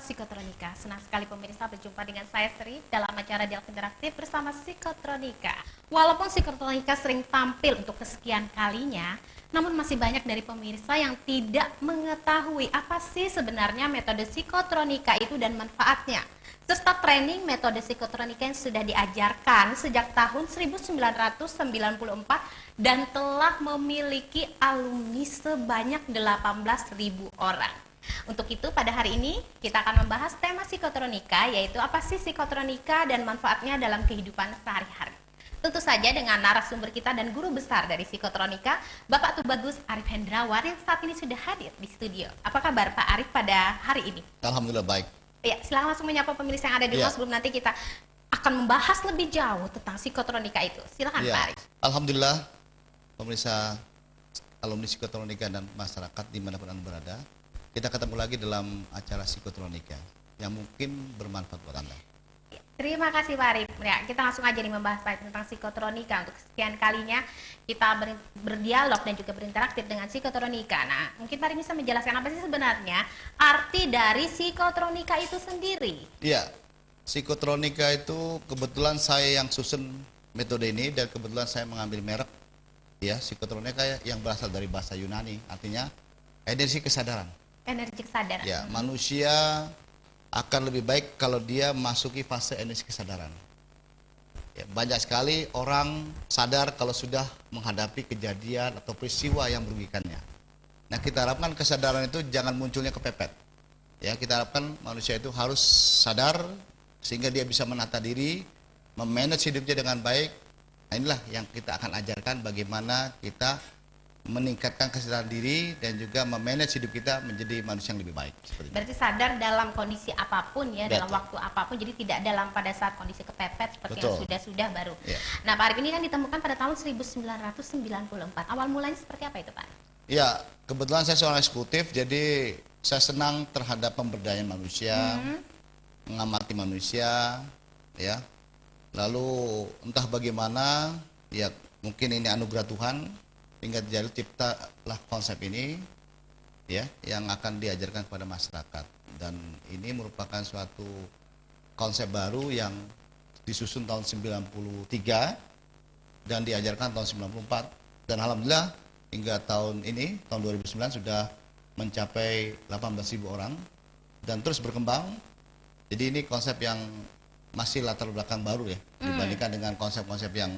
Psikotronika. Senang sekali pemirsa berjumpa dengan saya Sri dalam acara Dialog Interaktif bersama Psikotronika. Walaupun Psikotronika sering tampil untuk kesekian kalinya, namun masih banyak dari pemirsa yang tidak mengetahui apa sih sebenarnya metode psikotronika itu dan manfaatnya. Serta training metode psikotronika yang sudah diajarkan sejak tahun 1994 dan telah memiliki alumni sebanyak 18.000 orang. Untuk itu pada hari ini kita akan membahas tema psikotronika, yaitu apa sih psikotronika dan manfaatnya dalam kehidupan sehari-hari. Tentu saja dengan narasumber kita dan guru besar dari psikotronika, Bapak Tubagus Arif Hendrawan yang saat ini sudah hadir di studio. Apa kabar Pak Arif pada hari ini? Alhamdulillah baik. Ya, silakan langsung menyapa pemirsa yang ada di rumah sebelum nanti kita akan membahas lebih jauh tentang psikotronika itu. Silakan Pak Arif. Alhamdulillah pemirsa alumni psikotronika dan masyarakat dimanapun Anda berada, kita ketemu lagi dalam acara psikotronika yang mungkin bermanfaat buat Anda. Terima kasih Pak Arif. Ya, kita langsung aja nih membahas tentang psikotronika. Untuk sekian kalinya kita berdialog dan juga berinteraktif dengan psikotronika. Nah, mungkin Pak Arif bisa menjelaskan apa sih sebenarnya arti dari psikotronika itu sendiri? Iya, psikotronika itu kebetulan saya yang susun metode ini dan kebetulan saya mengambil merek ya psikotronika yang berasal dari bahasa Yunani, artinya energi kesadaran. Energi kesadaran. Ya, manusia akan lebih baik kalau dia masuki fase energi kesadaran. Ya, banyak sekali orang sadar kalau sudah menghadapi kejadian atau peristiwa yang merugikannya. Nah, kita harapkan kesadaran itu jangan munculnya kepepet. Ya, kita harapkan manusia itu harus sadar sehingga dia bisa menata diri, memanage hidupnya dengan baik. Nah, inilah yang kita akan ajarkan bagaimana kita meningkatkan kesadaran diri dan juga memanage hidup kita menjadi manusia yang lebih baik. Berarti sadar dalam kondisi apapun ya, Betul. dalam waktu apapun, jadi tidak dalam pada saat kondisi kepepet seperti Betul. yang sudah baru. Ya. Nah, Pak Arif ini kan ditemukan pada tahun 1994. Awal mulanya seperti apa itu Pak? Ya, kebetulan saya seorang eksekutif, jadi saya senang terhadap pemberdayaan manusia, mengamati manusia, ya. Lalu entah bagaimana, ya mungkin ini anugerah Tuhan, hingga jadi ciptalah konsep ini ya yang akan diajarkan kepada masyarakat, dan ini merupakan suatu konsep baru yang disusun tahun 93 dan diajarkan tahun 94, dan alhamdulillah hingga tahun ini tahun 2009 sudah mencapai 18.000 orang dan terus berkembang. Jadi ini konsep yang masih latar belakang baru ya dibandingkan dengan konsep-konsep yang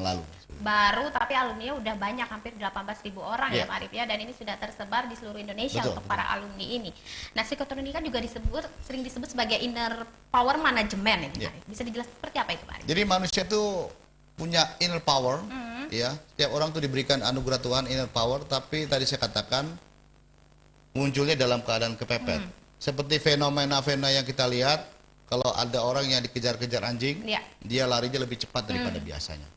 lalu. Baru tapi alumninya udah banyak, hampir 18.000 orang ya Pak Arif ya, dan ini sudah tersebar di seluruh Indonesia untuk para alumni ini. Nah, psikotronika juga sering disebut sebagai inner power management ini Pak Arif. Bisa dijelaskan seperti apa itu Pak Arif? Jadi manusia itu punya inner power ya. Setiap orang tuh diberikan anugerah Tuhan inner power, tapi tadi saya katakan munculnya dalam keadaan kepepet. Seperti fenomena-fenomena yang kita lihat, kalau ada orang yang dikejar-kejar anjing, dia larinya lebih cepat daripada biasanya.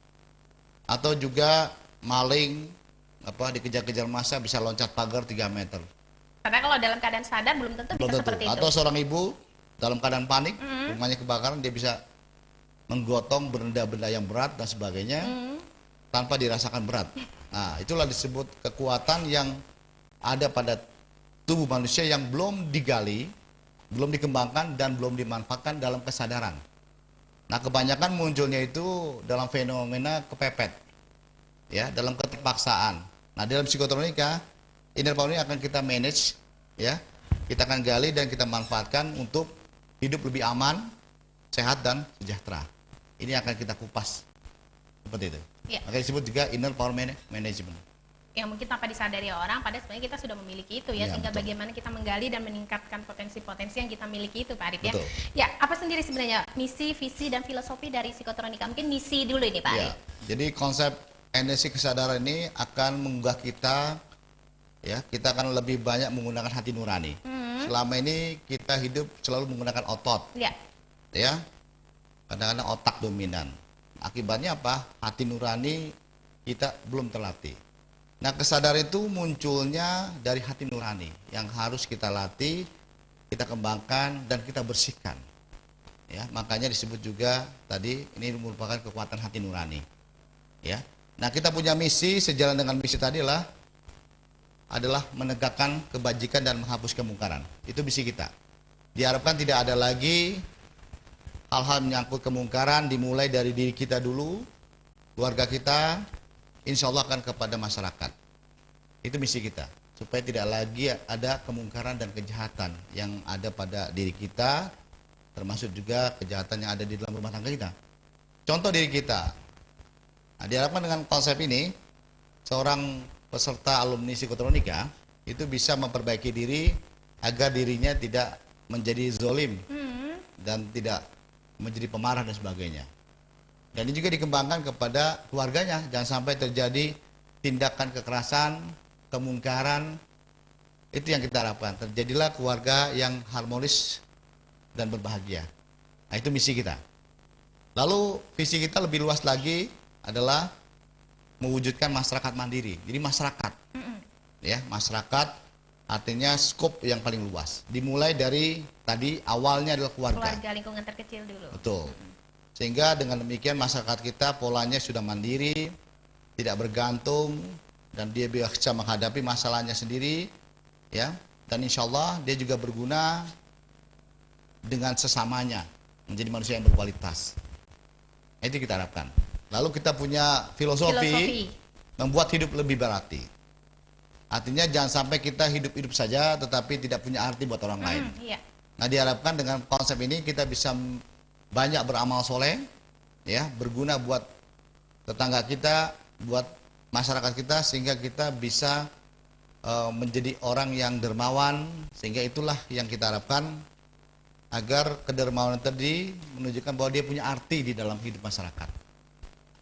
Atau juga maling dikejar-kejar massa bisa loncat pagar 3 meter. Karena kalau dalam keadaan sadar belum tentu bisa seperti itu. Atau seorang ibu dalam keadaan panik, rumahnya kebakaran, dia bisa menggotong benda-benda yang berat dan sebagainya tanpa dirasakan berat. Nah, itulah disebut kekuatan yang ada pada tubuh manusia yang belum digali, belum dikembangkan dan belum dimanfaatkan dalam kesadaran. Nah, kebanyakan munculnya itu dalam fenomena kepepet, ya, dalam keterpaksaan. Nah, dalam psikotronika, inner power ini akan kita manage, ya, kita akan gali dan kita manfaatkan untuk hidup lebih aman, sehat dan sejahtera. Ini akan kita kupas seperti itu. Ya. Maka disebut juga inner power management. Yang mungkin tanpa disadari orang, padahal sebenarnya kita sudah memiliki itu ya, sehingga bagaimana kita menggali dan meningkatkan potensi-potensi yang kita miliki itu Pak Arif ya. Betul. Ya, apa sendiri sebenarnya misi, visi, dan filosofi dari psikotronika? Mungkin misi dulu ini Pak Arif. Jadi konsep energi kesadaran ini akan menggugah kita, ya, kita akan lebih banyak menggunakan hati nurani. Selama ini kita hidup selalu menggunakan otot, ya, kadang-kadang otak dominan. Akibatnya apa? Hati nurani kita belum terlatih. Nah, kesadaran itu munculnya dari hati nurani yang harus kita latih, kita kembangkan dan kita bersihkan. Ya, makanya disebut juga tadi ini merupakan kekuatan hati nurani. Ya. Nah, kita punya misi, sejalan dengan misi tadi adalah menegakkan kebajikan dan menghapus kemungkaran. Itu misi kita. Diharapkan tidak ada lagi hal-hal menyangkut kemungkaran, dimulai dari diri kita dulu, keluarga kita, insya Allah akan kepada masyarakat. Itu misi kita, supaya tidak lagi ada kemungkaran dan kejahatan yang ada pada diri kita, termasuk juga kejahatan yang ada di dalam rumah tangga kita. Contoh diri kita. Nah, diharapkan dengan konsep ini, seorang peserta alumni psikotronika itu bisa memperbaiki diri agar dirinya tidak menjadi zolim dan tidak menjadi pemarah dan sebagainya. Dan ini juga dikembangkan kepada keluarganya, jangan sampai terjadi tindakan kekerasan, kemungkaran. Itu yang kita harapkan, terjadilah keluarga yang harmonis dan berbahagia. Nah, itu misi kita. Lalu visi kita lebih luas lagi adalah mewujudkan masyarakat mandiri. Jadi masyarakat, ya masyarakat artinya skop yang paling luas. Dimulai dari tadi awalnya adalah keluarga. Keluarga lingkungan terkecil dulu. Betul. Sehingga dengan demikian masyarakat kita polanya sudah mandiri, tidak bergantung, dan dia bisa menghadapi masalahnya sendiri, ya. Dan insya Allah dia juga berguna dengan sesamanya, menjadi manusia yang berkualitas. Itu kita harapkan. Lalu kita punya filosofi membuat hidup lebih berarti. Artinya jangan sampai kita hidup-hidup saja tetapi tidak punya arti buat orang lain. Iya. Nah, diharapkan dengan konsep ini kita bisa banyak beramal soleh, ya, berguna buat tetangga kita, buat masyarakat kita, sehingga kita bisa menjadi orang yang dermawan, sehingga itulah yang kita harapkan, agar kedermawanan tadi menunjukkan bahwa dia punya arti di dalam hidup masyarakat.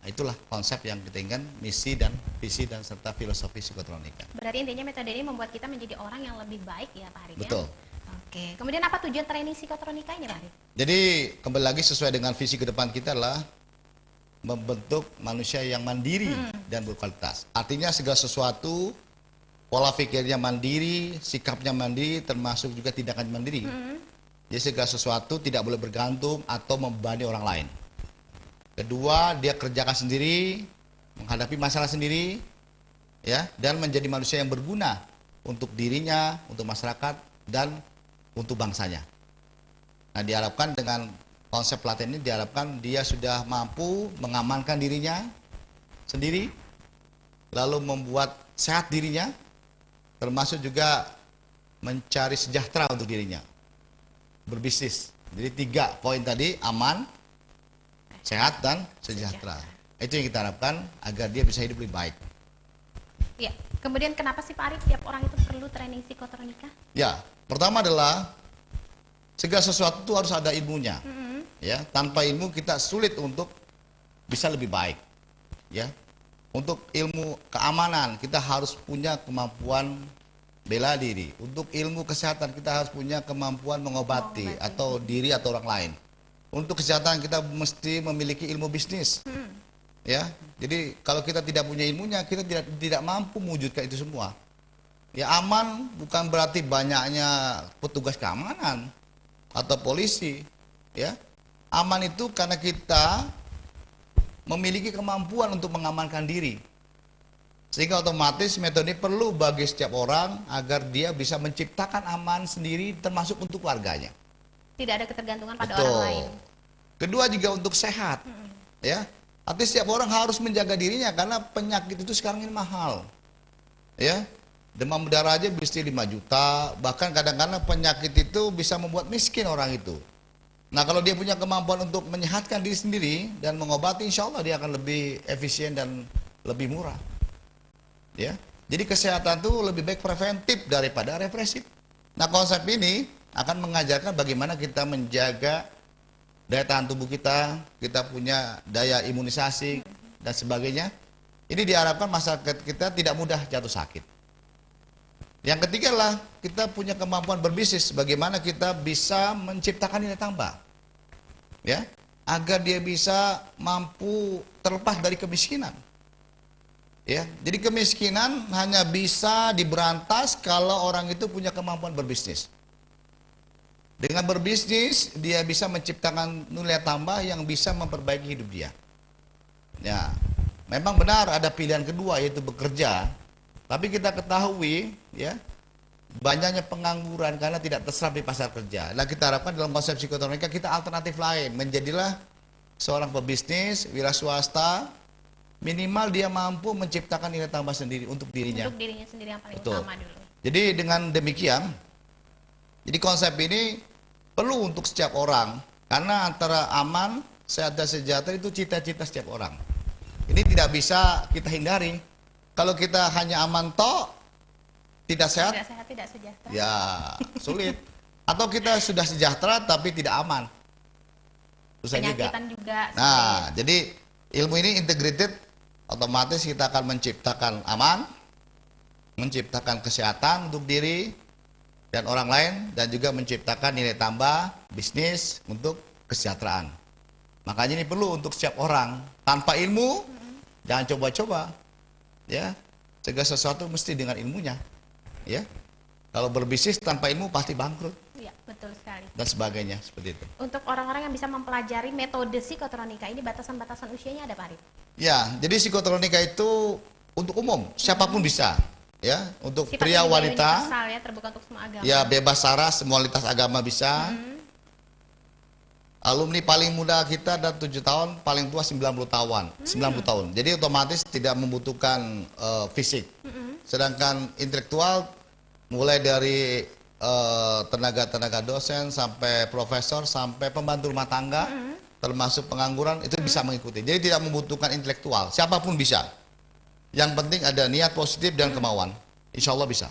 Nah, itulah konsep yang kita inginkan, misi dan visi dan serta filosofi psikotronika. Berarti intinya metode ini membuat kita menjadi orang yang lebih baik ya Pak Arif. Betul. Ya? Oke. Kemudian apa tujuan training psikotronika ini Pak Arif? Jadi kembali lagi sesuai dengan visi ke depan kita adalah membentuk manusia yang mandiri dan berkualitas. Artinya segala sesuatu, pola pikirnya mandiri, sikapnya mandiri, termasuk juga tindakan mandiri. Jadi segala sesuatu tidak boleh bergantung atau membebani orang lain. Kedua, dia kerjakan sendiri, menghadapi masalah sendiri, ya, dan menjadi manusia yang berguna untuk dirinya, untuk masyarakat, dan untuk bangsanya. Nah, diharapkan dengan konsep pelatihan ini diharapkan dia sudah mampu mengamankan dirinya sendiri, lalu membuat sehat dirinya, termasuk juga mencari sejahtera untuk dirinya, berbisnis. Jadi 3 poin tadi, aman, sehat, dan sejahtera. Itu yang kita harapkan agar dia bisa hidup lebih baik. Ya. Kemudian kenapa sih Pak Arif tiap orang itu perlu training psikotronika? Ya, pertama adalah segala sesuatu itu harus ada ilmunya. Ya, tanpa ilmu kita sulit untuk bisa lebih baik. Ya, untuk ilmu keamanan kita harus punya kemampuan bela diri. Untuk ilmu kesehatan kita harus punya kemampuan mengobati atau diri atau orang lain. Untuk kesehatan kita mesti memiliki ilmu bisnis. Ya, jadi kalau kita tidak punya ilmunya, kita tidak mampu mewujudkan itu semua. Ya, aman bukan berarti banyaknya petugas keamanan atau polisi, ya. Aman itu karena kita memiliki kemampuan untuk mengamankan diri. Sehingga otomatis metode ini perlu bagi setiap orang agar dia bisa menciptakan aman sendiri, termasuk untuk keluarganya. Tidak ada ketergantungan pada Betul. orang lain. Kedua juga untuk sehat, ya. Artinya setiap orang harus menjaga dirinya karena penyakit itu sekarang ini mahal, ya. Demam berdarah aja bisa 5 juta, bahkan kadang-kadang penyakit itu bisa membuat miskin orang itu. Nah, kalau dia punya kemampuan untuk menyehatkan diri sendiri dan mengobati, insya Allah dia akan lebih efisien dan lebih murah, ya. Jadi kesehatan itu lebih baik preventif daripada represif. Nah, konsep ini akan mengajarkan bagaimana kita menjaga daya tahan tubuh kita punya daya imunisasi dan sebagainya. Ini diharapkan masyarakat kita tidak mudah jatuh sakit. Yang ketiga adalah kita punya kemampuan berbisnis, bagaimana kita bisa menciptakan nilai tambah, ya, agar dia bisa mampu terlepas dari kemiskinan. Ya, jadi kemiskinan hanya bisa diberantas kalau orang itu punya kemampuan berbisnis. Dengan berbisnis, dia bisa menciptakan nilai tambah yang bisa memperbaiki hidup dia. Ya, memang benar ada pilihan kedua yaitu bekerja, tapi kita ketahui, ya, banyaknya pengangguran karena tidak terserap di pasar kerja. Nah, kita harapkan dalam konsep psikotronika kita alternatif lain, menjadilah seorang pebisnis, wira swasta, minimal dia mampu menciptakan nilai tambah sendiri untuk dirinya. Untuk dirinya sendiri yang paling Betul. utama dulu. Jadi dengan demikian, jadi konsep ini perlu untuk setiap orang, karena antara aman, sehat dan sejahtera itu cita-cita setiap orang. Ini tidak bisa kita hindari. Kalau kita hanya aman toh, tidak sehat, Tidak sehat, tidak sejahtera. ya sulit. Atau kita sudah sejahtera tapi tidak aman, susah juga. Penyakitan juga. Nah, jadi ilmu ini integrated, otomatis kita akan menciptakan aman, menciptakan kesehatan untuk diri dan orang lain, dan juga menciptakan nilai tambah bisnis untuk kesejahteraan. Makanya ini perlu untuk setiap orang. Tanpa ilmu, jangan coba-coba. Ya, segala sesuatu mesti dengan ilmunya. Ya, kalau berbisnis tanpa ilmu pasti bangkrut Iya, betul sekali. dan sebagainya seperti itu. Untuk orang-orang yang bisa mempelajari metode psikotronika ini, batasan-batasan usianya ada Pak Arif? Ya, jadi psikotronika itu untuk umum, siapapun bisa. Ya, untuk Sifatnya pria juga wanita, universal ya, terbuka untuk semua agama. ya bebas sara, semua lintas agama bisa. Alumni paling muda kita ada 7 tahun, paling tua 90 tahun. 90 tahun. Jadi otomatis tidak membutuhkan fisik. Sedangkan intelektual mulai dari tenaga-tenaga dosen sampai profesor sampai pembantu rumah tangga, termasuk pengangguran itu bisa mengikuti. Jadi tidak membutuhkan intelektual, siapapun bisa. Yang penting ada niat positif dan kemauan. Insya Allah bisa.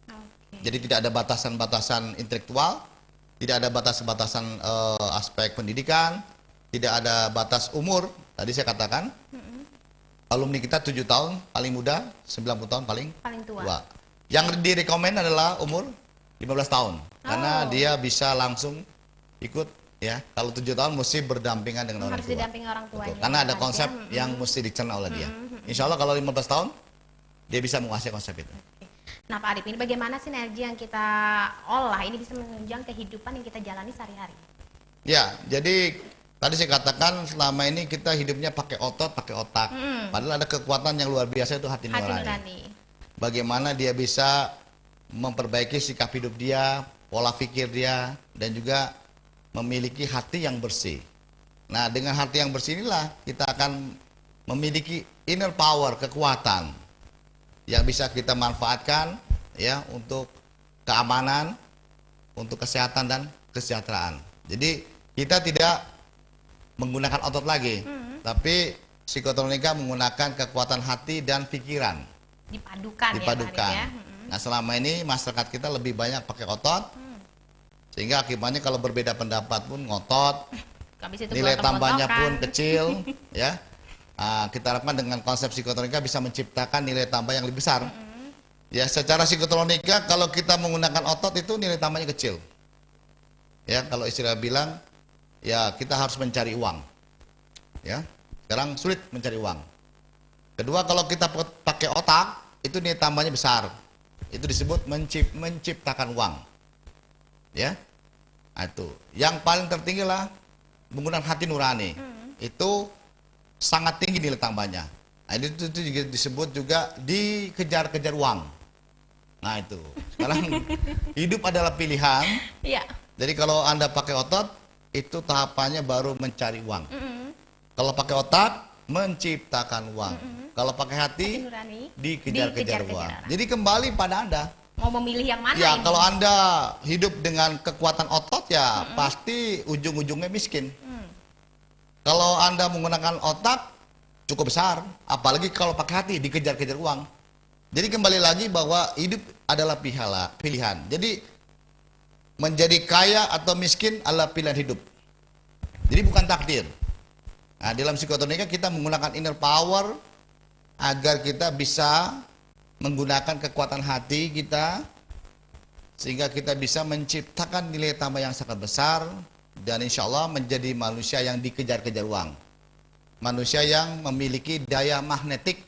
Oke. Jadi tidak ada batasan-batasan intelektual, tidak ada batasan-batasan aspek pendidikan, tidak ada batas umur. Tadi saya katakan, alumni kita 7 tahun paling muda, 90 tahun paling Paling tua. tua. Yang direkomend adalah umur 15 tahun, karena Oh. dia bisa langsung ikut ya. Kalau 7 tahun mesti berdampingan dengan orang Harus tua. didampingi orang tuanya. Betul. Karena ada Kan, konsep ya. yang mesti dicerna oleh dia. Insya Allah kalau 15 tahun dia bisa menguasai konsep itu. Nah Pak Arif, ini bagaimana sinergi yang kita olah ini bisa menunjang kehidupan yang kita jalani sehari-hari? Ya, jadi tadi saya katakan selama ini kita hidupnya pakai otot, pakai otak. Padahal ada kekuatan yang luar biasa itu hati Hati nurani. nurani. Bagaimana dia bisa memperbaiki sikap hidup dia, pola pikir dia, dan juga memiliki hati yang bersih. Nah, dengan hati yang bersih inilah kita akan memiliki inner power, kekuatan yang bisa kita manfaatkan ya untuk keamanan, untuk kesehatan dan kesejahteraan. Jadi kita tidak menggunakan otot lagi, tapi psikotronika menggunakan kekuatan hati dan pikiran. Dipadukan, Dipadukan. ya Pak Arif ya. Nah, selama ini masyarakat kita lebih banyak pakai otot, sehingga akibatnya kalau berbeda pendapat pun ngotot, Habis itu nilai tambahnya gontok-gontokan. pun kecil, ya. Kita harapkan dengan konsep psikotronika bisa menciptakan nilai tambah yang lebih besar. Ya, secara psikotronika kalau kita menggunakan otot itu nilai tambahnya kecil. Ya, kalau istilah bilang, ya kita harus mencari uang. Ya, sekarang sulit mencari uang. Kedua, kalau kita pakai otak, itu nilai tambahnya besar. Itu disebut menciptakan uang. Ya, nah, itu. Yang paling tertinggi lah menggunakan hati nurani. Itu sangat tinggi nilai tambahnya. Nah, itu juga disebut juga dikejar-kejar uang. Nah, itu. Sekarang hidup adalah pilihan. Iya. Jadi kalau Anda pakai otot, itu tahapannya baru mencari uang. Kalau pakai otak, menciptakan uang. Kalau pakai hati, Hati nurani. dikejar-kejar Dikejar-kejar uang. orang. Jadi kembali pada Anda. Mau memilih yang mana Ya, ini? kalau Anda hidup dengan kekuatan otot ya pasti ujung-ujungnya miskin. Kalau Anda menggunakan otak cukup besar, apalagi kalau pakai hati dikejar-kejar uang. Jadi kembali lagi bahwa hidup adalah pilihan. Jadi menjadi kaya atau miskin adalah pilihan hidup. Jadi bukan takdir. Nah, dalam psikotronika kita menggunakan inner power agar kita bisa menggunakan kekuatan hati kita sehingga kita bisa menciptakan nilai tambah yang sangat besar dan insya Allah menjadi manusia yang dikejar-kejar uang, manusia yang memiliki daya magnetik,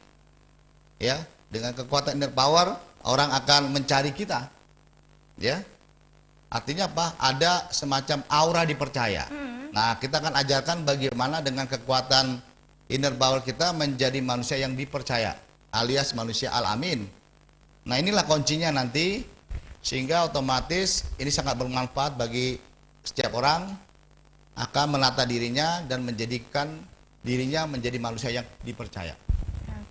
ya, dengan kekuatan inner power orang akan mencari kita, ya. Artinya apa? Ada semacam aura dipercaya. Nah, kita akan ajarkan bagaimana dengan kekuatan inner power kita menjadi manusia yang dipercaya, alias manusia al-amin. Nah, inilah kuncinya nanti Sehingga otomatis ini sangat bermanfaat bagi setiap orang, akan menata dirinya dan menjadikan dirinya menjadi manusia yang dipercaya.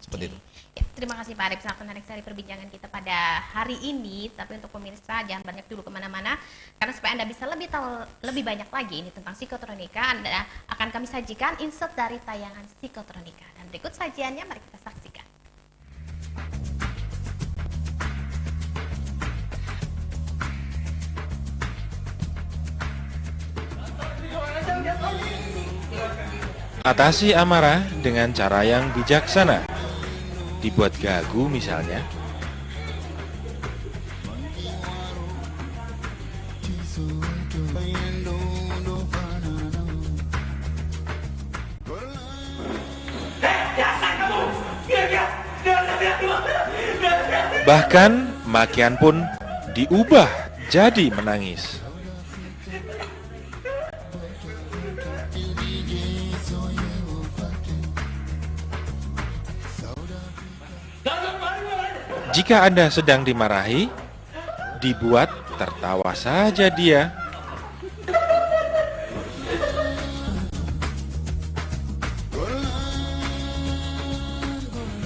Seperti itu. Ya, terima kasih Pak Arif, sangat menarik sekali perbincangan kita pada hari ini. Tapi untuk pemirsa jangan banyak dulu kemana-mana, karena supaya Anda bisa lebih tahu lebih banyak lagi ini tentang psikotronika, Anda akan kami sajikan insert dari tayangan psikotronika. Dan berikut sajiannya, mari kita saksikan. Atasi amarah dengan cara yang bijaksana. Dibuat gagu misalnya. Bahkan makian pun diubah jadi menangis. Jika Anda sedang dimarahi, dibuat tertawa saja dia.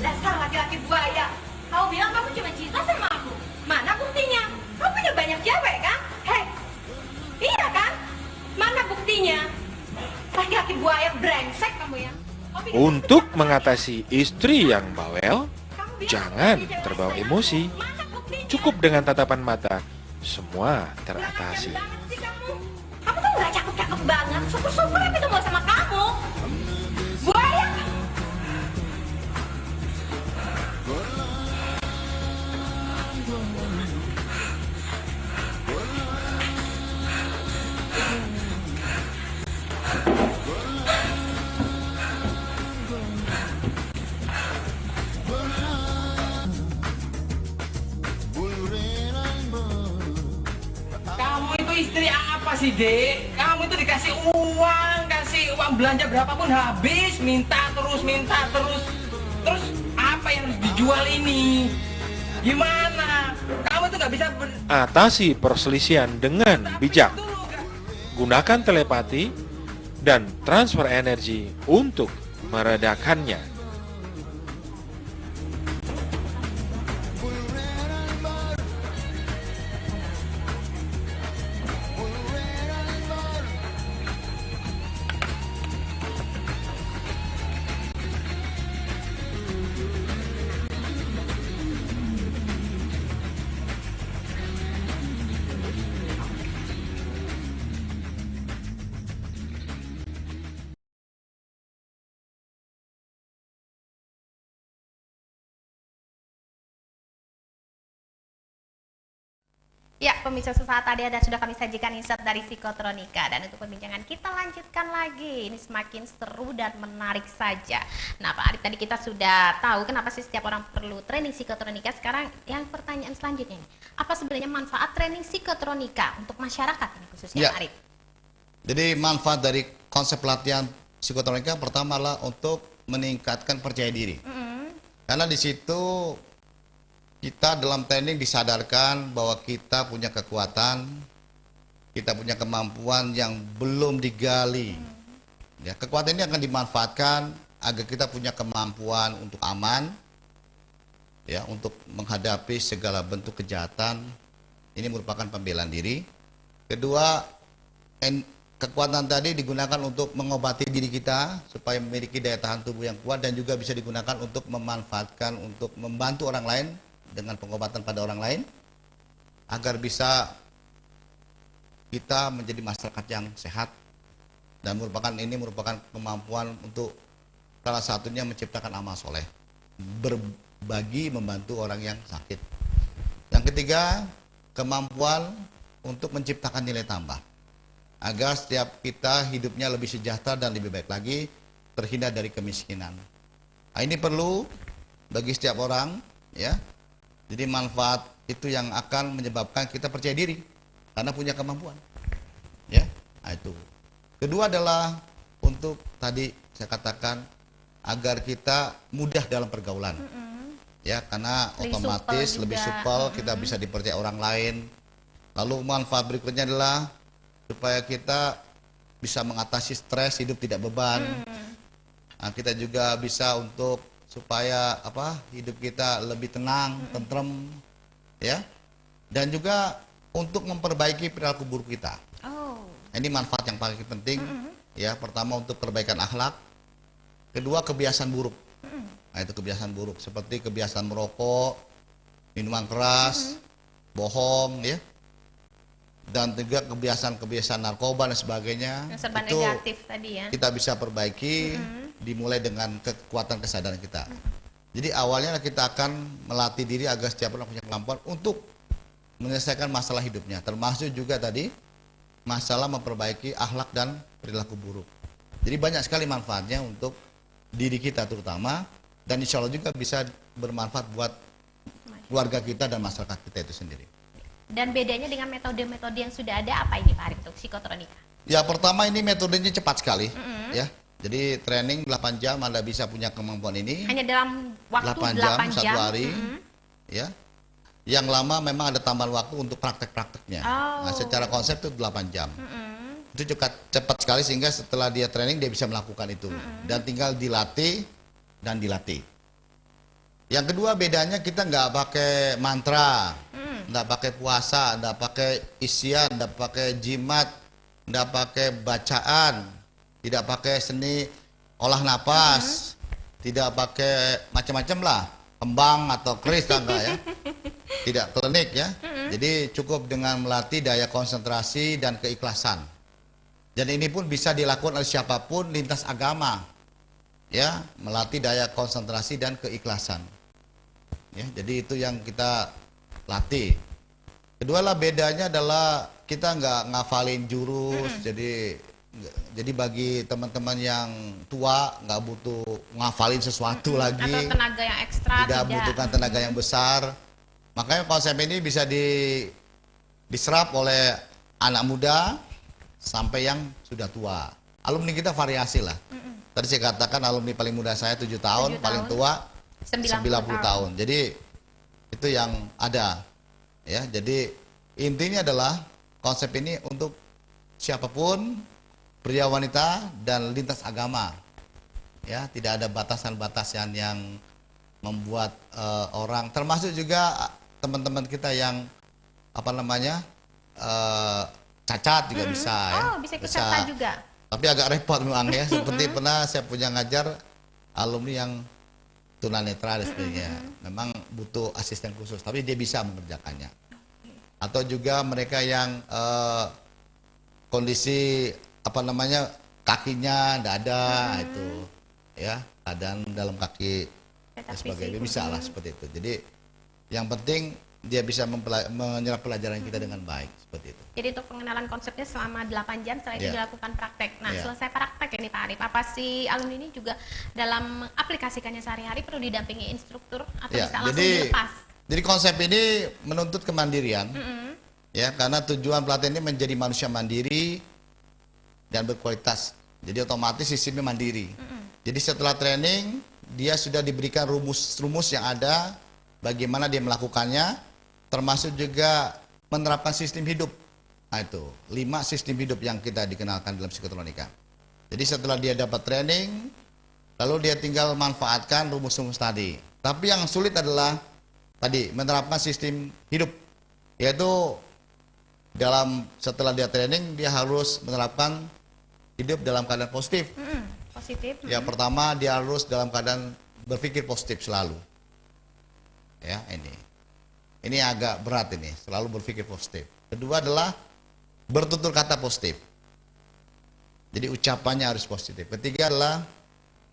Dasar laki-laki buaya. Kau bilang kamu cuma cinta sama aku. Mana buktinya? Kau punya banyak cewek kan? Hei, iya kan? Mana buktinya? Laki-laki buaya brengsek kamu ya. Untuk mengatasi istri yang bawel, jangan terbawa emosi. Cukup dengan tatapan mata, semua teratasi. Kamu tuh nggak cakep-cakep banget. Syukur-syukur tapi tuh mau sama kamu. Buaya. Kamu itu istri apa sih, Dek? Kamu itu dikasih uang belanja berapapun habis, minta terus. Terus apa yang harus dijual ini? Gimana? Kamu tuh nggak bisa Atasi perselisihan dengan bijak. dulu, kan? Gunakan telepati dan transfer energi untuk meredakannya. Ya, pemirsa, sesaat tadi sudah kami sajikan insert dari psikotronika, dan untuk perbincangan kita lanjutkan lagi. Ini semakin seru dan menarik saja. Nah, Pak Arif, tadi kita sudah tahu kenapa sih setiap orang perlu training psikotronika. Sekarang yang pertanyaan selanjutnya nih, apa sebenarnya manfaat training psikotronika untuk masyarakat ini khususnya, Ya. Pak Arif? Jadi manfaat dari konsep pelatihan psikotronika pertama adalah untuk meningkatkan percaya diri. Karena di situ kita dalam training disadarkan bahwa kita punya kekuatan, kita punya kemampuan yang belum digali. Ya, kekuatan ini akan dimanfaatkan agar kita punya kemampuan untuk aman, ya, untuk menghadapi segala bentuk kejahatan. Ini merupakan pembelaan diri. Kedua, kekuatan tadi digunakan untuk mengobati diri kita supaya memiliki daya tahan tubuh yang kuat, dan juga bisa digunakan untuk memanfaatkan untuk membantu orang lain dengan pengobatan pada orang lain agar bisa kita menjadi masyarakat yang sehat, dan ini merupakan kemampuan untuk salah satunya menciptakan amal soleh, berbagi, membantu orang yang sakit. Yang ketiga, kemampuan untuk menciptakan nilai tambah agar setiap kita hidupnya lebih sejahtera dan lebih baik lagi, terhindar dari kemiskinan. Nah, ini perlu bagi setiap orang, ya. Jadi manfaat itu yang akan menyebabkan kita percaya diri karena punya kemampuan, ya. Nah, itu. Kedua adalah untuk tadi saya katakan agar kita mudah dalam pergaulan, ya, karena Lebih otomatis supel lebih juga. supel, kita bisa dipercaya orang lain, Lalu manfaat berikutnya adalah supaya kita bisa mengatasi stres, hidup tidak beban. Nah, kita juga bisa untuk supaya hidup kita lebih tenang, tentrem, ya. Dan juga untuk memperbaiki perilaku buruk kita. Oh. Ini manfaat yang paling penting. Ya, pertama untuk perbaikan akhlak. Kedua kebiasaan buruk. Nah, itu kebiasaan buruk seperti kebiasaan merokok, minuman keras, bohong, ya. Dan juga kebiasaan-kebiasaan narkoba dan sebagainya. Yang serba itu negatif tadi ya. kita bisa perbaiki dimulai dengan kekuatan kesadaran kita. Jadi awalnya kita akan melatih diri agar setiap orang punya kemampuan untuk menyelesaikan masalah hidupnya, termasuk juga tadi masalah memperbaiki akhlak dan perilaku buruk. Jadi banyak sekali manfaatnya untuk diri kita terutama, dan insya Allah juga bisa bermanfaat buat keluarga kita dan masyarakat kita itu sendiri. Dan bedanya dengan metode-metode yang sudah ada apa ini Pak Arif untuk psikotronika? Ya, pertama ini metodenya cepat sekali, ya. Jadi training 8 jam Anda bisa punya kemampuan ini. Hanya dalam waktu 8 jam. satu hari, ya. Yang lama memang ada tambahan waktu untuk praktek-prakteknya. Oh. Nah, secara konsep itu 8 jam. Itu cepat sekali sehingga setelah dia training dia bisa melakukan itu. Dan tinggal dilatih dan dilatih. Yang kedua bedanya kita nggak pakai mantra, nggak pakai puasa, nggak pakai isian, nggak pakai jimat, nggak pakai bacaan, tidak pakai seni olah napas, tidak pakai macam-macam lah, kembang atau keris enggak ya, tidak klinik ya. Jadi cukup dengan melatih daya konsentrasi dan keikhlasan. Dan ini pun bisa dilakukan oleh siapapun lintas agama, ya, melatih daya konsentrasi dan keikhlasan. Ya, jadi itu yang kita latih. Kedua lah bedanya adalah kita nggak ngafalin jurus, jadi bagi teman-teman yang tua nggak butuh ngafalin sesuatu lagi. Atau tenaga yang ekstra, tidak butuhkan tenaga yang besar. Makanya konsep ini bisa diserap oleh anak muda sampai yang sudah tua. Alumni kita variasi lah. Tadi saya katakan alumni paling muda saya 7 tahun, 7 paling tahun. tua 90 tahun. Jadi itu yang ada. Ya, jadi intinya adalah konsep ini untuk siapapun, pria wanita dan lintas agama. Ya, tidak ada batasan-batasan yang membuat orang, termasuk juga teman-teman kita yang cacat juga bisa ya. Oh, bisa ikut serta juga. Tapi agak repot memang ya. Seperti pernah saya punya ngajar alumni yang tunanetra dan sebagainya. Memang butuh asisten khusus, tapi dia bisa mengerjakannya. Atau juga mereka yang kondisi kakinya tidak ada itu, ya, keadaan dalam kaki dan sebagainya, bisa lah seperti itu. Jadi yang penting dia bisa menyerap pelajaran kita dengan baik, seperti itu. Jadi untuk pengenalan konsepnya selama 8 jam, setelah itu dilakukan praktek. Nah, Yeah. selesai praktek ini Pak Arif, apa si alumni ini juga dalam aplikasikannya sehari-hari perlu didampingi instruktur atau Ya, bisa langsung dilepas? jadi konsep ini menuntut kemandirian, ya, karena tujuan pelatihan ini menjadi manusia mandiri dan berkualitas. Jadi otomatis sistemnya mandiri. Jadi setelah training dia sudah diberikan rumus-rumus yang ada, bagaimana dia melakukannya, termasuk juga menerapkan sistem hidup. Nah itu 5 sistem hidup yang kita dikenalkan dalam psikotronika. Jadi setelah dia dapat training, lalu dia tinggal manfaatkan rumus-rumus tadi. Tapi yang sulit adalah tadi menerapkan sistem hidup, yaitu setelah dia training dia harus menerapkan hidup dalam keadaan positif. Positif. Ya, pertama dia harus dalam keadaan berpikir positif selalu. Ya, ini agak berat ini, selalu berpikir positif. Kedua adalah bertutur kata positif. Jadi ucapannya harus positif. Ketiga adalah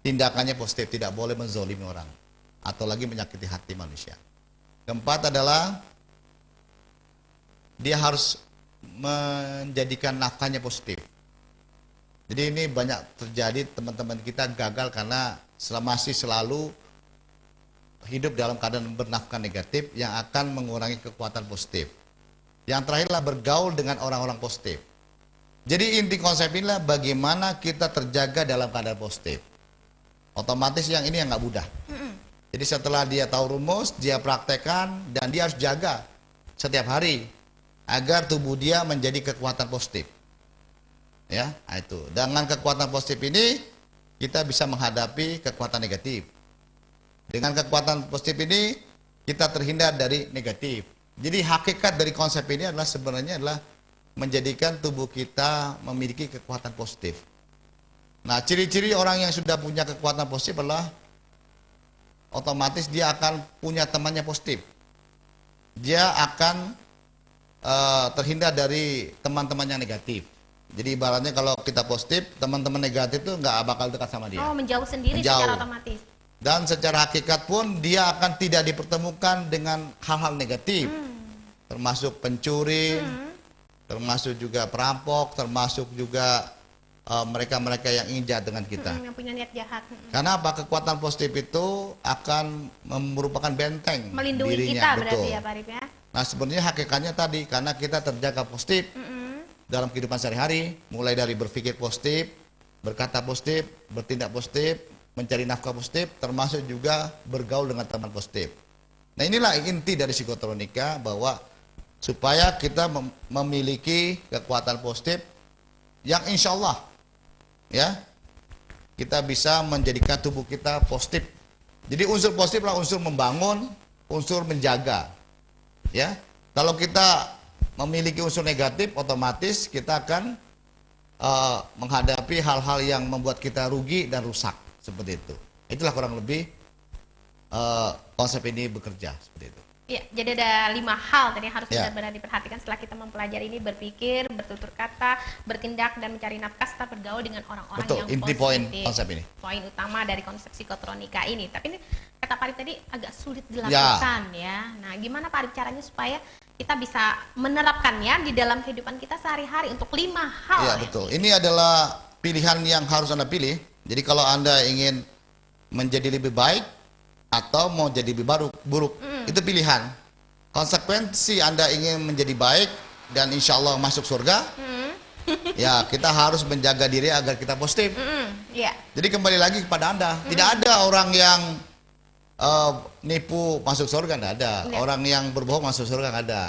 tindakannya positif, tidak boleh menzolimi orang atau lagi menyakiti hati manusia. Keempat adalah dia harus menjadikan nafkahnya positif. Jadi ini banyak terjadi teman-teman kita gagal karena masih selalu hidup dalam keadaan bernafkah negatif yang akan mengurangi kekuatan positif. Yang terakhirlah bergaul dengan orang-orang positif. Jadi inti konsep inilah bagaimana kita terjaga dalam keadaan positif. Otomatis yang ini yang nggak mudah. Jadi setelah dia tahu rumus, dia praktekkan dan dia harus jaga setiap hari. agar tubuh dia menjadi kekuatan positif. Ya, nah itu. Dengan kekuatan positif ini kita bisa menghadapi kekuatan negatif. Dengan kekuatan positif ini kita terhindar dari negatif. Jadi hakikat dari konsep ini adalah sebenarnya adalah menjadikan tubuh kita memiliki kekuatan positif. Nah, ciri-ciri orang yang sudah punya kekuatan positif adalah otomatis dia akan punya temannya positif. Dia akan terhindar dari teman-teman yang negatif. Jadi ibaratnya kalau kita positif, teman-teman negatif itu nggak bakal dekat sama dia. Oh, menjauh sendiri Menjauh. secara otomatis. Dan secara hakikat pun dia akan tidak dipertemukan dengan hal-hal negatif. Termasuk pencuri, termasuk juga perampok, termasuk juga mereka-mereka yang ingin jahat dengan kita. Yang punya niat jahat. Karena apa? Kekuatan positif itu akan merupakan benteng Melindungi dirinya, kita betul. berarti ya Pak Arif ya. Nah, sebenarnya hakikatnya tadi karena kita terjaga positif dalam kehidupan sehari-hari, mulai dari berpikir positif, berkata positif, bertindak positif, mencari nafkah positif, termasuk juga bergaul dengan teman positif. Nah, inilah inti dari psikotronika, bahwa supaya kita memiliki kekuatan positif yang insya Allah ya kita bisa menjadikan tubuh kita positif. Jadi unsur positif adalah unsur membangun, unsur menjaga. Ya, kalau kita memiliki unsur negatif, otomatis kita akan menghadapi hal-hal yang membuat kita rugi dan rusak seperti itu. Itulah kurang lebih konsep ini bekerja seperti itu. Ya, jadi ada 5 hal tadi yang harus Ya. benar-benar diperhatikan setelah kita mempelajari ini: berpikir, bertutur kata, bertindak, dan mencari nafkah serta bergaul dengan orang-orang Betul, yang inti positif. poin konsep ini. Poin utama dari konsep psikotronika ini. Tapi ini kata Pak Arif tadi agak sulit dilakukan ya. Nah, gimana Pak Arif caranya supaya kita bisa menerapkannya di dalam kehidupan kita sehari-hari untuk 5 hal? Iya, betul. Ini adalah pilihan yang harus Anda pilih. Jadi kalau Anda ingin menjadi lebih baik atau mau jadi lebih buruk, itu pilihan. Konsekuensi Anda ingin menjadi baik dan insya Allah masuk surga, ya kita harus menjaga diri agar kita positif. Iya. Jadi kembali lagi kepada Anda, tidak ada orang yang nipu masuk surga, tidak ada. Iya. Orang yang berbohong masuk surga, tidak ada.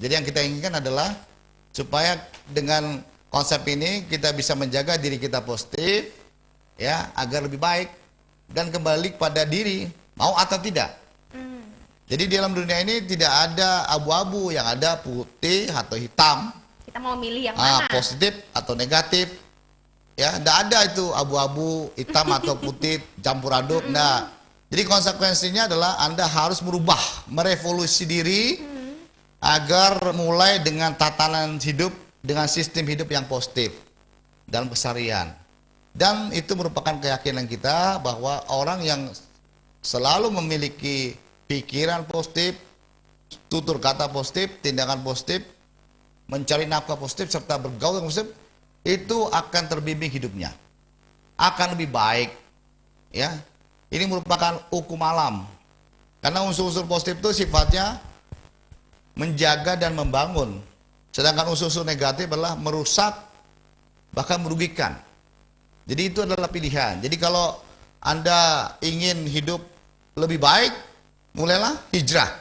Jadi yang kita inginkan adalah supaya dengan konsep ini kita bisa menjaga diri kita positif, ya, agar lebih baik dan kembali pada diri, mau atau tidak. Jadi di dalam dunia ini tidak ada abu-abu, yang ada putih atau hitam, Kita mau milih yang mana? positif atau negatif. Ya, tidak ada itu abu-abu, hitam atau putih campur aduk. Nah, jadi konsekuensinya adalah Anda harus merubah, merevolusi diri agar mulai dengan tatanan hidup, dengan sistem hidup yang positif dalam keseharian. Dan itu merupakan keyakinan kita bahwa orang yang selalu memiliki pikiran positif, tutur kata positif, tindakan positif, mencari nafkah positif, serta bergaul dengan positif, itu akan terbimbing hidupnya, akan lebih baik. Ya, ini merupakan hukum alam. Karena unsur-unsur positif itu sifatnya menjaga dan membangun, sedangkan unsur-unsur negatif adalah merusak, bahkan merugikan. Jadi itu adalah pilihan. Jadi kalau Anda ingin hidup lebih baik, mulailah hijrah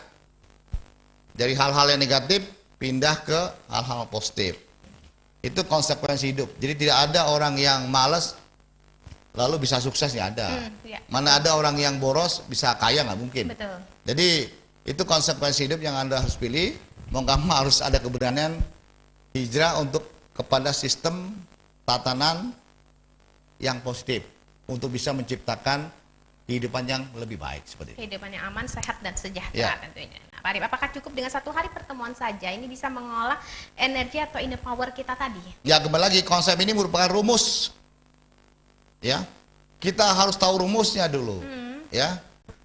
dari hal-hal yang negatif, pindah ke hal-hal positif. Itu konsekuensi hidup. Jadi tidak ada orang yang malas lalu bisa sukses, nggak ada. Ya. Mana ada orang yang boros bisa kaya, nggak mungkin. Betul. Jadi itu konsekuensi hidup yang Anda harus pilih. Mau nggak mau harus ada keberanian hijrah untuk kepada sistem tatanan yang positif untuk bisa menciptakan kehidupan yang lebih baik seperti itu. Kehidupan yang aman, sehat, dan sejahtera Ya. tentunya. Nah, Pak Arif, apakah cukup dengan 1 hari pertemuan saja ini bisa mengolah energi atau inner power kita tadi? Ya, kembali lagi, konsep ini merupakan rumus. Ya, kita harus tahu rumusnya dulu. Ya,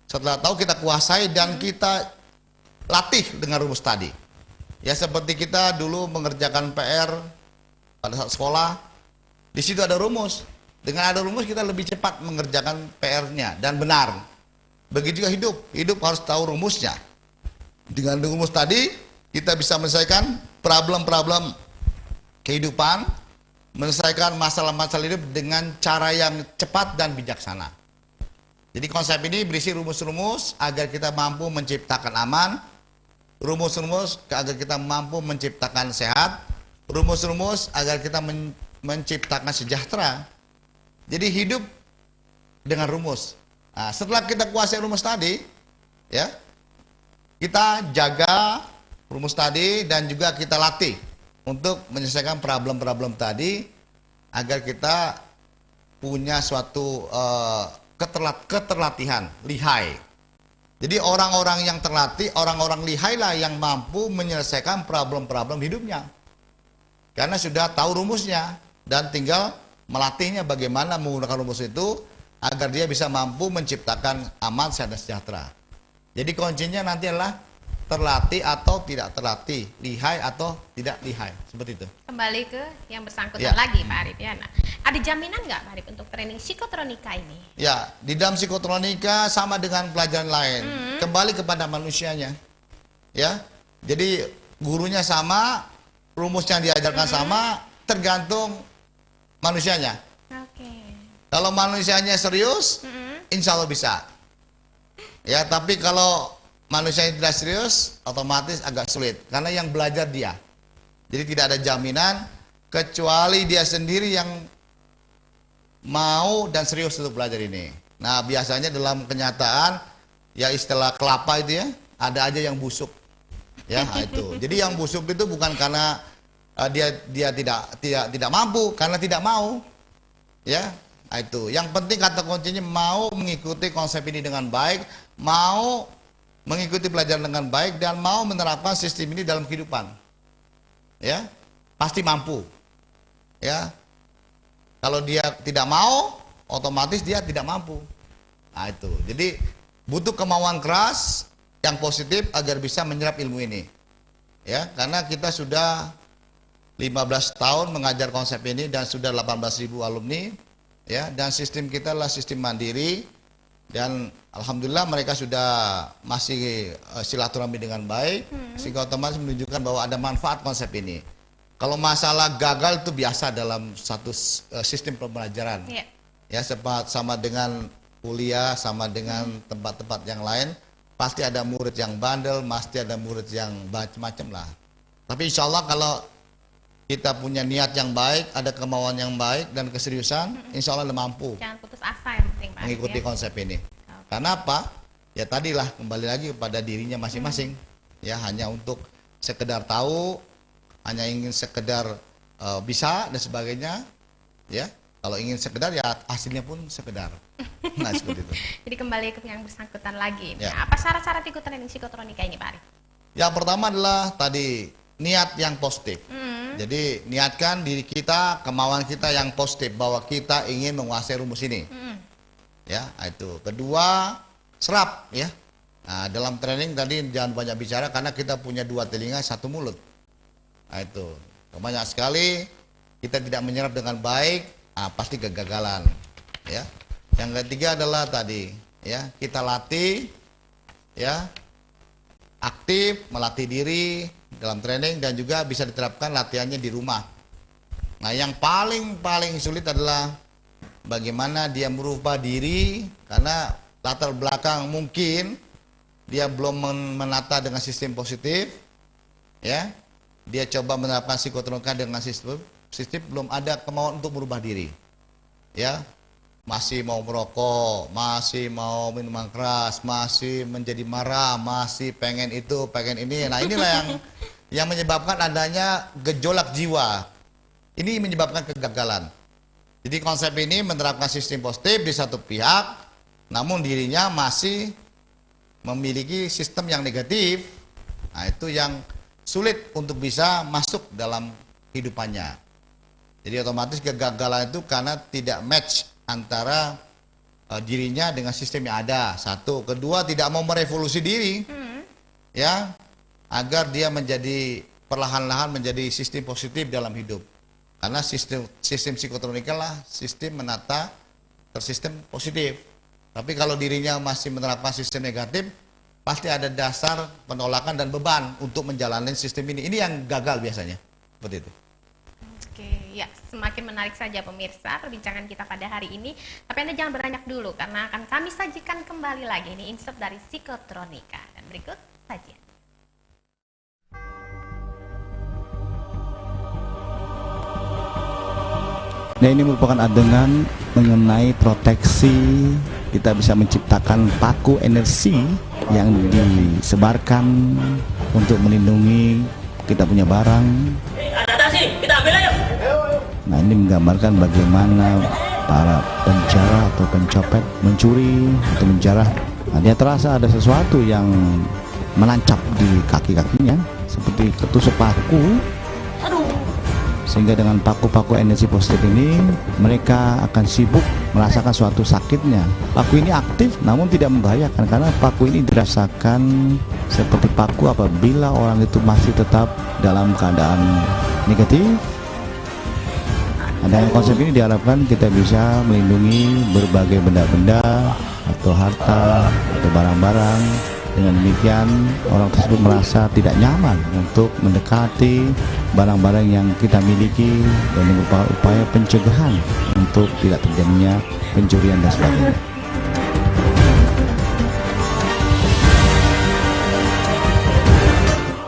setelah tahu kita kuasai dan kita latih dengan rumus tadi. Ya, seperti kita dulu mengerjakan PR pada saat sekolah, di situ ada rumus. Dengan ada rumus kita lebih cepat mengerjakan PR-nya dan benar. Begitu juga hidup harus tahu rumusnya. Dengan rumus tadi kita bisa menyelesaikan problem-problem kehidupan, menyelesaikan masalah-masalah hidup dengan cara yang cepat dan bijaksana. Jadi konsep ini berisi rumus-rumus agar kita mampu menciptakan aman, rumus-rumus agar kita mampu menciptakan sehat, rumus-rumus agar kita menciptakan sejahtera. Jadi hidup dengan rumus. Nah, setelah kita kuasai rumus tadi, ya, kita jaga rumus tadi dan juga kita latih untuk menyelesaikan problem-problem tadi agar kita punya suatu keterlatihan, lihai. Jadi orang-orang yang terlatih, orang-orang lihai lah yang mampu menyelesaikan problem-problem hidupnya. Karena sudah tahu rumusnya dan tinggal melatihnya bagaimana menggunakan rumus itu agar dia bisa mampu menciptakan aman, sehat, dan sejahtera. Jadi kuncinya nanti adalah terlatih atau tidak terlatih, lihai atau tidak lihai, seperti itu. Kembali ke yang bersangkutan Ya. lagi Pak Arif ya. Nah, ada jaminan nggak Pak Arif untuk training psikotronika ini? Ya, di dalam psikotronika sama dengan pelajaran lain, kembali kepada manusianya. Ya, jadi gurunya sama, rumusnya yang diajarkan sama, tergantung manusianya. Oke. Kalau manusianya serius, insya Allah bisa. Ya, tapi kalau manusianya tidak serius, otomatis agak sulit. Karena yang belajar dia. Jadi tidak ada jaminan, kecuali dia sendiri yang mau dan serius untuk belajar ini. Nah, biasanya dalam kenyataan, ya istilah kelapa itu ya, ada aja yang busuk. Ya, itu. Jadi yang busuk itu bukan karena dia tidak mampu, karena tidak mau. Ya, itu. Yang penting kata kuncinya mau mengikuti konsep ini dengan baik, mau mengikuti pelajaran dengan baik dan mau menerapkan sistem ini dalam kehidupan. Ya, pasti mampu. Ya. Kalau dia tidak mau, otomatis dia tidak mampu. Nah, itu. Jadi butuh kemauan keras yang positif agar bisa menyerap ilmu ini. Ya, karena kita sudah 15 tahun mengajar konsep ini dan sudah 18.000 alumni, ya, dan sistem kita adalah sistem mandiri dan alhamdulillah mereka sudah masih silaturahmi dengan baik, sehingga otomatis menunjukkan bahwa ada manfaat konsep ini. Kalau masalah gagal itu biasa dalam satu sistem pembelajaran. Iya. Ya, sama dengan kuliah, sama dengan tempat-tempat yang lain, pasti ada murid yang bandel, pasti ada murid yang macam-macam lah. Tapi insya Allah kalau kita punya niat yang baik, ada kemauan yang baik dan keseriusan, insya Allah mampu Jangan putus asa yang penting Pak Arif mengikuti ya. konsep ini. Karena apa? Ya tadilah kembali lagi kepada dirinya masing-masing. Ya, hanya untuk sekedar tahu, hanya ingin sekedar bisa dan sebagainya. Ya, kalau ingin sekedar ya hasilnya pun sekedar. Nah, seperti itu. Jadi kembali ke yang bersangkutan lagi. Ya. Nah, apa syarat-syarat ikut training psikotronika ini Pak Arif? Yang pertama adalah tadi niat yang positif. Jadi niatkan diri kita, kemauan kita yang positif bahwa kita ingin menguasai rumus ini. Ya, itu. Kedua, serap ya. Nah, dalam training tadi jangan banyak bicara karena kita punya 2 telinga, 1 mulut. Nah, itu. Banyak sekali kita tidak menyerap dengan baik, pasti kegagalan. Ya. Yang ketiga adalah tadi, ya, kita latih, ya, aktif melatih diri dalam training dan juga bisa diterapkan latihannya di rumah. Nah, yang paling sulit adalah bagaimana dia merubah diri karena latar belakang mungkin dia belum menata dengan sistem positif, ya. Dia coba menerapkan psikotronika dengan sistem belum ada kemauan untuk merubah diri, ya. Masih mau merokok, masih mau minuman keras, masih menjadi marah, masih pengen itu, pengen ini. Nah, inilah yang menyebabkan adanya gejolak jiwa. Ini menyebabkan kegagalan. Jadi konsep ini menerapkan sistem positif di satu pihak, namun dirinya masih memiliki sistem yang negatif. Nah, itu yang sulit untuk bisa masuk dalam kehidupannya. Jadi otomatis kegagalan itu karena tidak match antara dirinya dengan sistem yang ada. Satu, kedua tidak mau merevolusi diri, ya, agar dia menjadi perlahan-lahan menjadi sistem positif dalam hidup. Karena sistem psikotronika lah sistem menata tersistem positif. Tapi kalau dirinya masih menerapkan sistem negatif, pasti ada dasar penolakan dan beban untuk menjalani sistem ini. Ini yang gagal biasanya, seperti itu. Oke, ya semakin menarik saja pemirsa perbincangan kita pada hari ini. Tapi Anda jangan beranjak dulu karena akan kami sajikan kembali lagi ini insert dari psikotronika dan berikut saja. Nah, ini merupakan adegan mengenai proteksi. Kita bisa menciptakan paku energi yang disebarkan untuk melindungi kita punya barang. Atas sini, kita ambil ayo. Nah, ini menggambarkan bagaimana para penjara atau pencopet mencuri atau menjarah. Nah, dia terasa ada sesuatu yang menancap di kaki-kakinya seperti ketusuk paku. Sehingga dengan paku-paku energi positif ini mereka akan sibuk merasakan suatu sakitnya. Paku ini aktif namun tidak membahayakan karena paku ini dirasakan seperti paku apabila orang itu masih tetap dalam keadaan negatif. Dengan konsep ini diharapkan kita bisa melindungi berbagai benda-benda atau harta atau barang-barang. Dengan demikian orang tersebut merasa tidak nyaman untuk mendekati barang-barang yang kita miliki, dan ini merupakan upaya pencegahan untuk tidak terjadinya pencurian dan sebagainya.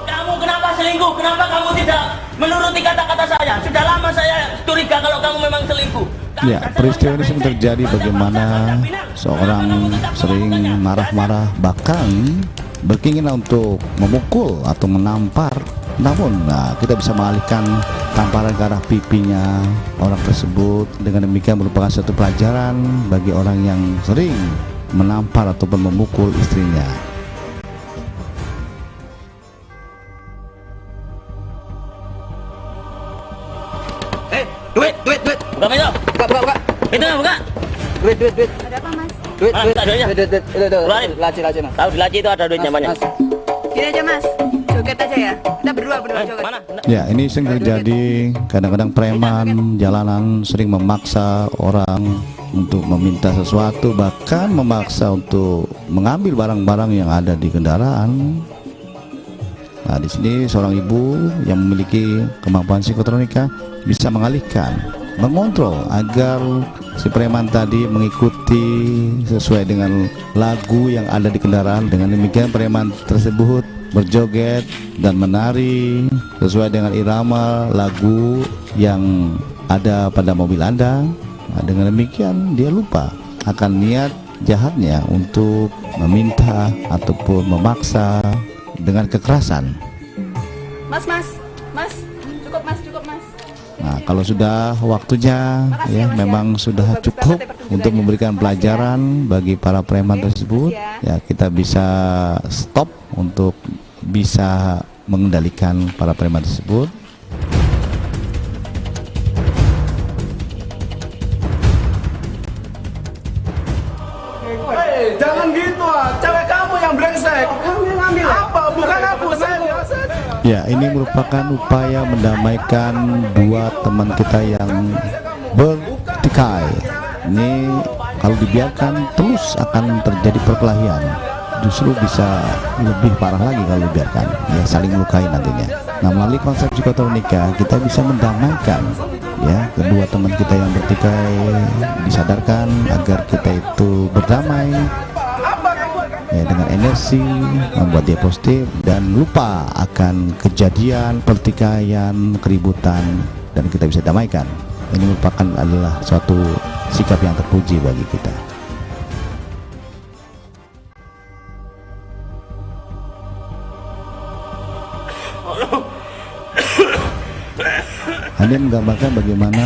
Kamu kenapa selingkuh? Kenapa kamu tidak menuruti kata-kata saya? Sudah lama saya curiga kalau kamu memang selingkuh. Ya, peristiwa ini sering terjadi bagaimana seorang sering marah-marah, bahkan berkeinginan untuk memukul atau menampar. Namun, kita bisa mengalihkan tamparan ke arah pipinya orang tersebut. Dengan demikian merupakan suatu pelajaran bagi orang yang sering menampar ataupun memukul istrinya. Duit. Buka pintu. Buka. Pintunya buka. Duit. Ada apa, Mas? Duit. Itu. Keluarin. Laci, Mas. Tahu di laci itu ada duitnya banyak. Gini aja, Mas. Joget aja ya. Kita berdua joget. Mana? Ya, ini sering terjadi. Kadang-kadang preman jalanan sering memaksa orang untuk meminta sesuatu, bahkan memaksa untuk mengambil barang-barang yang ada di kendaraan. Nah, di sini seorang ibu yang memiliki kemampuan psikotronika bisa mengalihkan, mengontrol agar si preman tadi mengikuti sesuai dengan lagu yang ada di kendaraan. Dengan demikian preman tersebut berjoget dan menari sesuai dengan irama lagu yang ada pada mobil Anda. Nah, dengan demikian dia lupa akan niat jahatnya untuk meminta ataupun memaksa dengan kekerasan. Mas, cukup mas. Nah, kalau sudah waktunya ya, memang sudah cukup untuk memberikan pelajaran bagi para preman tersebut. Ya, kita bisa stop untuk bisa mengendalikan para preman tersebut. Jangan gitu cewek kamu yang brengsek. Kamu yang ngambil apa? Bukan aku, saya biasa. Ya, ini merupakan upaya mendamaikan dua teman kita yang bertikai. Ini kalau dibiarkan terus akan terjadi perkelahian. Justru bisa lebih parah lagi kalau dibiarkan. Ya, saling melukai nantinya. Nah, melalui konsep psikotronika kita bisa mendamaikan ya kedua teman kita yang bertikai, disadarkan agar kita itu berdamai ya, dengan energi membuat dia positif dan lupa akan kejadian pertikaian, keributan, dan kita bisa damaikan. Ini merupakan adalah suatu sikap yang terpuji bagi kita. Hanya menggambarkan bagaimana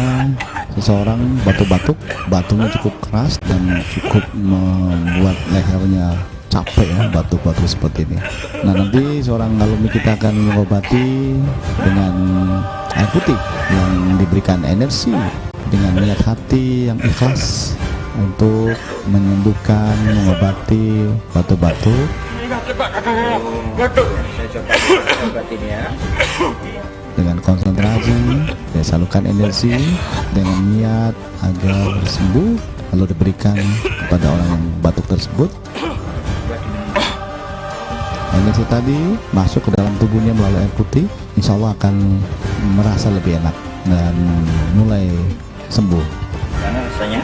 seseorang batuk-batuk, batunya cukup keras dan cukup membuat lehernya capek ya, batuk-batuk seperti ini. Nah, nanti seorang alumni kita akan mengobati dengan air putih yang diberikan energi dengan niat hati yang ikhlas untuk menyembuhkan, mengobati batuk-batuk. Saya coba obatin ya. Dengan konsentrasi, saya salurkan energi dengan niat agar sembuh, lalu diberikan kepada orang yang batuk tersebut. Energi tadi masuk ke dalam tubuhnya melalui air putih, insya Allah akan merasa lebih enak dan mulai sembuh. Karena rasanya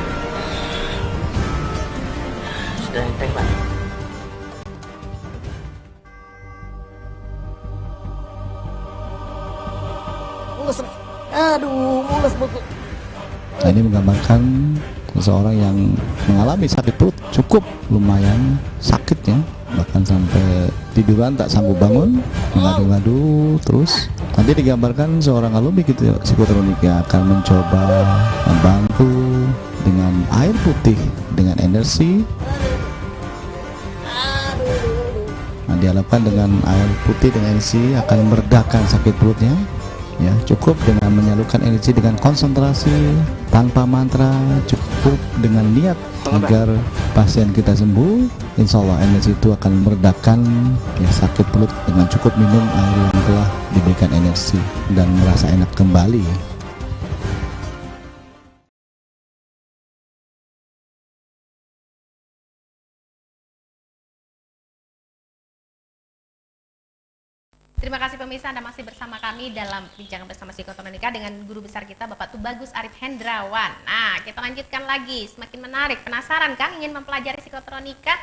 sudah enteng. Mules, aduh, mules buku. Nah, ini menggambarkan seseorang yang mengalami sakit perut cukup lumayan sakitnya, bahkan sampai tiduran tak sanggup bangun, mengadu-ngadu terus. Nanti digambarkan seorang alumni gitu psikotronika akan mencoba membantu dengan air putih dengan energi. Nah, diharapkan dengan air putih dengan energi akan meredakan sakit perutnya. Ya, cukup dengan menyalurkan energi dengan konsentrasi tanpa mantra, cukup dengan niat agar pasien kita sembuh. Insya Allah energi itu akan meredakan ya, sakit perut dengan cukup minum air yang telah diberikan energi dan merasa enak kembali. Terima kasih pemirsa, Anda masih bersama kami dalam Bincang Bersama Psikotronika dengan guru besar kita Bapak Tubagus Arif Hendrawan. Nah, kita lanjutkan lagi, semakin menarik. Penasaran kan ingin mempelajari psikotronika?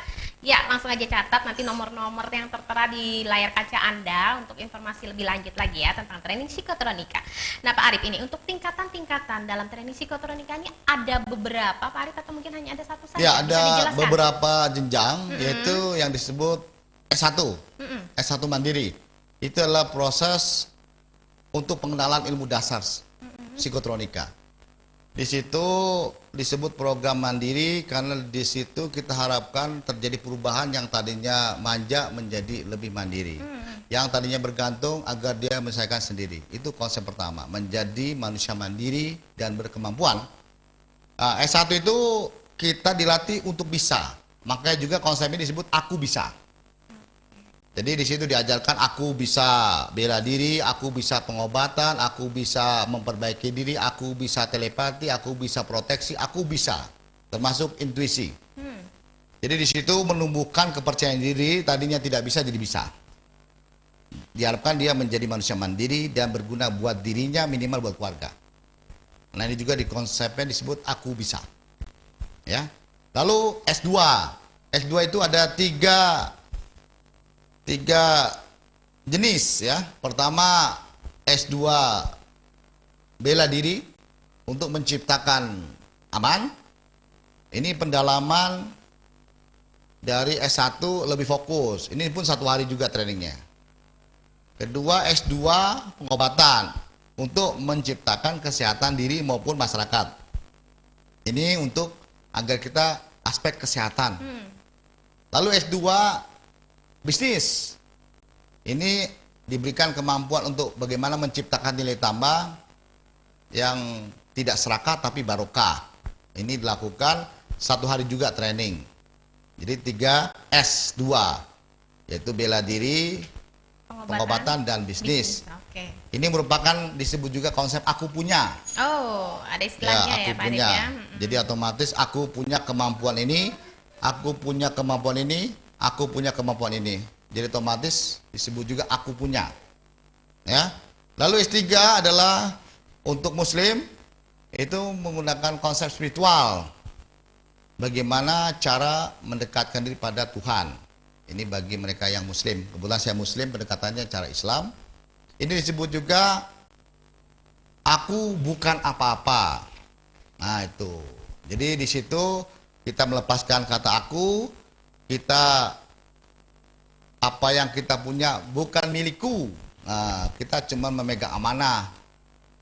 Ya, langsung aja catat nanti nomor-nomor yang tertera di layar kaca Anda untuk informasi lebih lanjut lagi ya tentang training psikotronika. Nah, Pak Arif, ini untuk tingkatan-tingkatan dalam training psikotronika ini ada beberapa, Pak Arif, atau mungkin hanya ada satu saja? Ya, Bisa ada dijelaskan? beberapa jenjang, yaitu yang disebut S1, S1 mandiri. Itu adalah proses untuk pengenalan ilmu dasar psikotronika. Di situ disebut program mandiri karena di situ kita harapkan terjadi perubahan yang tadinya manja menjadi lebih mandiri. Yang tadinya bergantung agar dia menyelesaikan sendiri. Itu konsep pertama, menjadi manusia mandiri dan berkemampuan. S1 itu kita dilatih untuk bisa. Makanya juga konsepnya disebut aku bisa. Jadi di situ diajarkan aku bisa bela diri, aku bisa pengobatan, aku bisa memperbaiki diri, aku bisa telepati, aku bisa proteksi, aku bisa, termasuk intuisi. Jadi di situ menumbuhkan kepercayaan diri, tadinya tidak bisa jadi bisa. Diharapkan dia menjadi manusia mandiri dan berguna buat dirinya, minimal buat keluarga. Nah, ini juga di konsepnya disebut aku bisa. Ya. Lalu S2. S2 itu ada tiga jenis ya. Pertama S2 bela diri untuk menciptakan aman. Ini pendalaman dari S1 lebih fokus. Ini pun 1 hari juga trainingnya. Kedua S2 pengobatan untuk menciptakan kesehatan diri maupun masyarakat. Ini untuk agar kita aspek kesehatan. Lalu S2 bisnis, ini diberikan kemampuan untuk bagaimana menciptakan nilai tambah yang tidak serakah tapi barokah. Ini dilakukan 1 hari juga training. Jadi 3 S2, yaitu bela diri, pengobatan dan bisnis. Oke. Ini merupakan disebut juga konsep aku punya. Oh, ada istilahnya ya, aku Pak Arif punya. ya. Jadi otomatis aku punya kemampuan ini, aku punya kemampuan ini, aku punya kemampuan ini. Jadi otomatis disebut juga aku punya. Ya. Lalu S3 adalah untuk muslim itu menggunakan konsep spiritual. Bagaimana cara mendekatkan diri pada Tuhan. Ini bagi mereka yang muslim. Kebetulan saya muslim, pendekatannya cara Islam. Ini disebut juga aku bukan apa-apa. Nah, itu. Jadi di situ kita melepaskan kata aku, kita apa yang kita punya bukan milikku. Nah, kita cuma memegang amanah.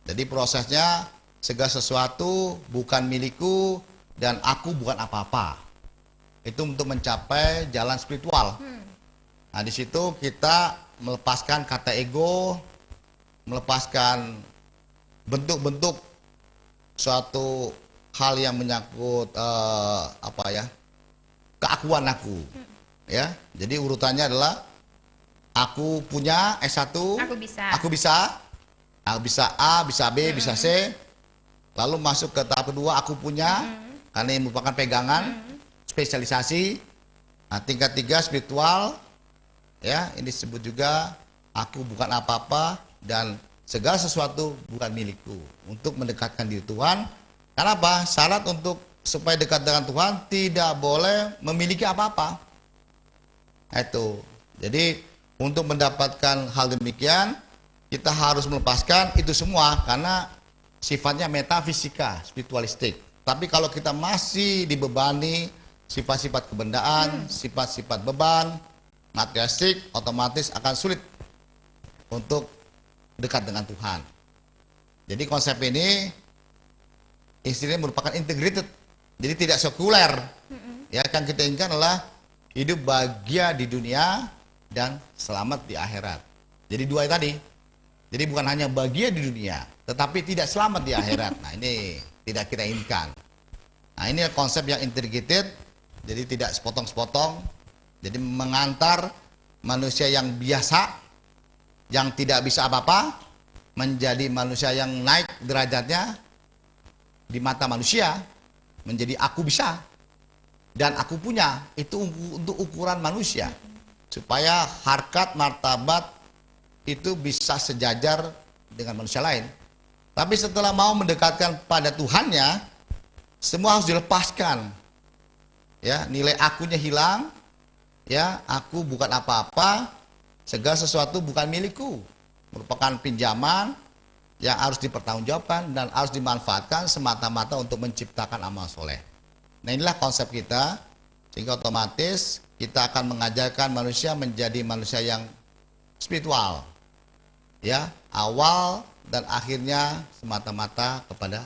Jadi prosesnya segala sesuatu bukan milikku dan aku bukan apa-apa. Itu untuk mencapai jalan spiritual. Nah, di situ kita melepaskan kata ego, melepaskan bentuk-bentuk suatu hal yang menyangkut keakuan aku. Ya, jadi urutannya adalah aku punya S1, Aku bisa. aku bisa A, bisa B, bisa C. Lalu masuk ke tahap kedua, aku punya, karena ini merupakan pegangan, spesialisasi. Nah, tingkat 3 spiritual, ya, ini disebut juga aku bukan apa-apa dan segala sesuatu bukan milikku. Untuk mendekatkan diri Tuhan. Karena apa? Syarat untuk supaya dekat dengan Tuhan tidak boleh memiliki apa-apa. Itu. Jadi untuk mendapatkan hal demikian kita harus melepaskan itu semua karena sifatnya metafisika, spiritualistik. Tapi kalau kita masih dibebani sifat-sifat kebendaan, sifat-sifat beban, materialistik, otomatis akan sulit untuk dekat dengan Tuhan. Jadi konsep ini istilahnya merupakan integrated, jadi tidak sekuler. Ya, yang kita inginkan adalah hidup bahagia di dunia dan selamat di akhirat. Jadi dua tadi. Jadi bukan hanya bahagia di dunia, tetapi tidak selamat di akhirat. Nah, ini tidak kita inginkan. Nah, ini konsep yang integrated, jadi tidak sepotong-sepotong. Jadi mengantar manusia yang biasa, yang tidak bisa apa-apa, menjadi manusia yang naik derajatnya di mata manusia, menjadi aku bisa dan aku punya. Itu untuk ukuran manusia, supaya harkat martabat itu bisa sejajar dengan manusia lain. Tapi setelah mau mendekatkan pada Tuhannya, semua harus dilepaskan. Ya, nilai akunya hilang. Ya, aku bukan apa-apa, segala sesuatu bukan milikku, merupakan pinjaman yang harus dipertanggungjawabkan dan harus dimanfaatkan semata-mata untuk menciptakan amal soleh. Nah, inilah konsep kita, sehingga otomatis kita akan mengajarkan manusia menjadi manusia yang spiritual. Ya, awal dan akhirnya semata-mata kepada